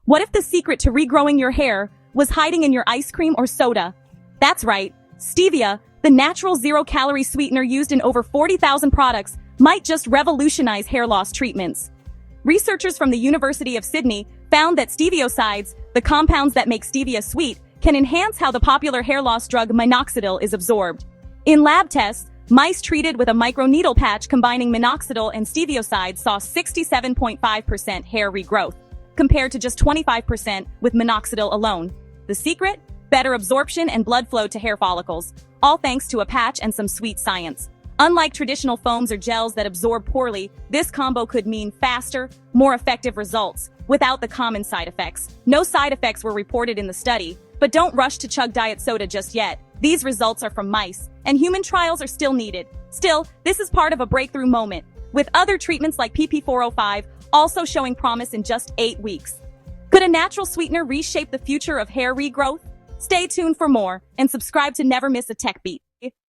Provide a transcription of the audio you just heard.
What if the secret to regrowing your hair was hiding in your ice cream or soda? That's right, stevia, the natural zero-calorie sweetener used in over 40,000 products, might just revolutionize hair loss treatments. Researchers from the University of Sydney found that steviosides, the compounds that make stevia sweet, can enhance how the popular hair loss drug minoxidil is absorbed. In lab tests, mice treated with a microneedle patch combining minoxidil and steviosides saw 67.5% hair regrowth, compared to just 25% with minoxidil alone. The secret? Better absorption and blood flow to hair follicles, all thanks to a patch and some sweet science. Unlike traditional foams or gels that absorb poorly, this combo could mean faster, more effective results, without the common side effects. No side effects were reported in the study, but don't rush to chug diet soda just yet. These results are from mice, and human trials are still needed. Still, this is part of a breakthrough moment, with other treatments like PP405 also showing promise in just 8 weeks. Could a natural sweetener reshape the future of hair regrowth? Stay tuned for more, and subscribe to never miss a tech beat.